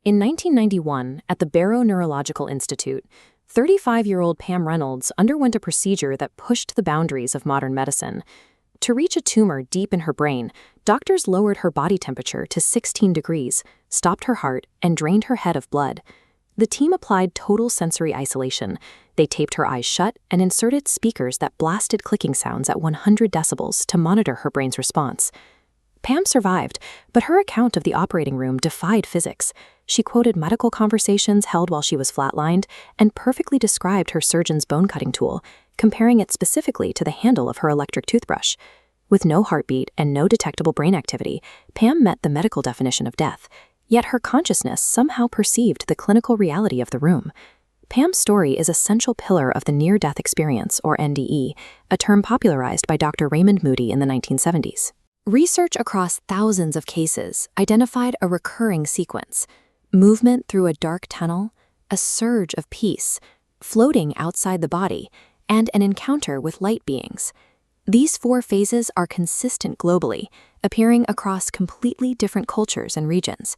In 1991, at the Barrow Neurological Institute, 35-year-old Pam Reynolds underwent a procedure that pushed the boundaries of modern medicine. To reach a tumor deep in her brain, doctors lowered her body temperature to 16 degrees, stopped her heart, and drained her head of blood. The team applied total sensory isolation. They taped her eyes shut and inserted speakers that blasted clicking sounds at 100 decibels to monitor her brain's response. Pam survived, but her account of the operating room defied physics. She quoted medical conversations held while she was flatlined and perfectly described her surgeon's bone-cutting tool, comparing it specifically to the handle of her electric toothbrush. With no heartbeat and no detectable brain activity, Pam met the medical definition of death, yet her consciousness somehow perceived the clinical reality of the room. Pam's story is a central pillar of the near-death experience, or NDE, a term popularized by Dr. Raymond Moody in the 1970s. Research across thousands of cases identified a recurring sequence: movement through a dark tunnel, a surge of peace, floating outside the body, and an encounter with light beings. These 4 phases are consistent globally, appearing across completely different cultures and regions.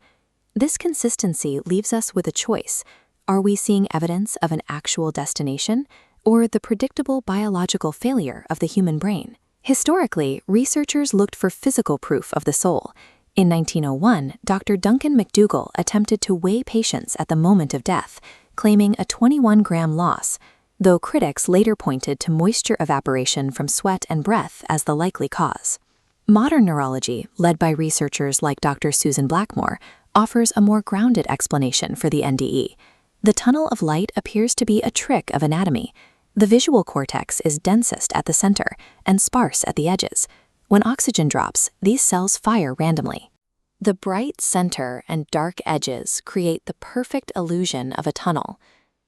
This consistency leaves us with a choice. Are we seeing evidence of an actual destination, or the predictable biological failure of the human brain? Historically, researchers looked for physical proof of the soul. In 1901, Dr. Duncan MacDougall attempted to weigh patients at the moment of death, claiming a 21-gram loss, though critics later pointed to moisture evaporation from sweat and breath as the likely cause. Modern neurology, led by researchers like Dr. Susan Blackmore, offers a more grounded explanation for the NDE. The tunnel of light appears to be a trick of anatomy. The visual cortex is densest at the center and sparse at the edges. When oxygen drops, these cells fire randomly. The bright center and dark edges create the perfect illusion of a tunnel.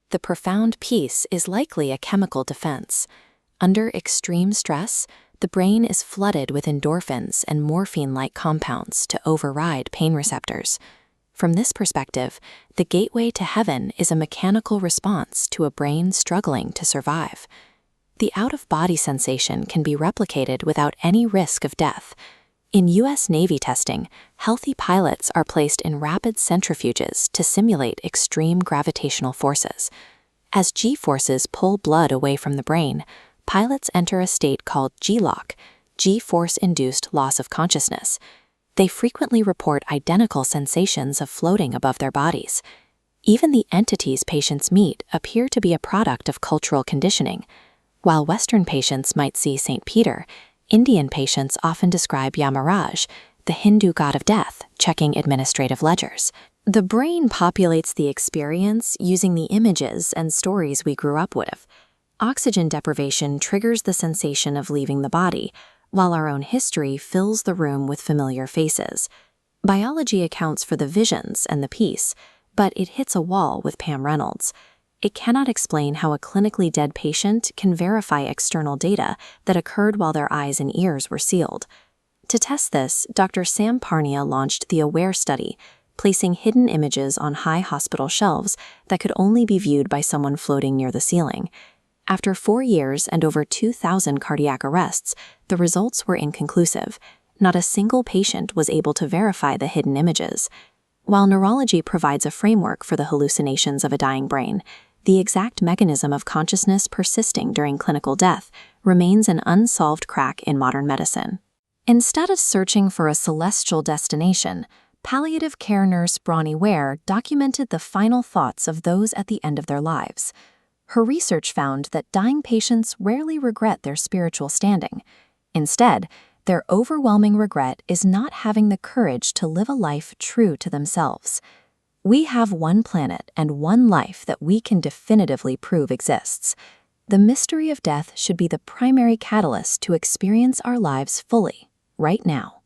The profound peace is likely a chemical defense. Under extreme stress, the brain is flooded with endorphins and morphine-like compounds to override pain receptors. From this perspective, the gateway to heaven is a mechanical response to a brain struggling to survive. The out-of-body sensation can be replicated without any risk of death. In U.S. Navy testing, healthy pilots are placed in rapid centrifuges to simulate extreme gravitational forces. As G-forces pull blood away from the brain, pilots enter a state called G-lock, G-force-induced loss of consciousness. They frequently report identical sensations of floating above their bodies. Even the entities patients meet appear to be a product of cultural conditioning. While Western patients might see St. Peter, Indian patients often describe Yamaraj, the Hindu god of death, checking administrative ledgers. The brain populates the experience using the images and stories we grew up with. Oxygen deprivation triggers the sensation of leaving the body, while our own history fills the room with familiar faces. Biology accounts for the visions and the peace, but it hits a wall with Pam Reynolds. It cannot explain how a clinically dead patient can verify external data that occurred while their eyes and ears were sealed. To test this, Dr. Sam Parnia launched the AWARE study, placing hidden images on high hospital shelves that could only be viewed by someone floating near the ceiling. After 4 years and over 2,000 cardiac arrests, the results were inconclusive. Not a single patient was able to verify the hidden images. While neurology provides a framework for the hallucinations of a dying brain, the exact mechanism of consciousness persisting during clinical death remains an unsolved crack in modern medicine. Instead of searching for a celestial destination, palliative care nurse Bronnie Ware documented the final thoughts of those at the end of their lives. Her research found that dying patients rarely regret their spiritual standing. Instead, their overwhelming regret is not having the courage to live a life true to themselves. We have one planet and one life that we can definitively prove exists. The mystery of death should be the primary catalyst to experience our lives fully, right now.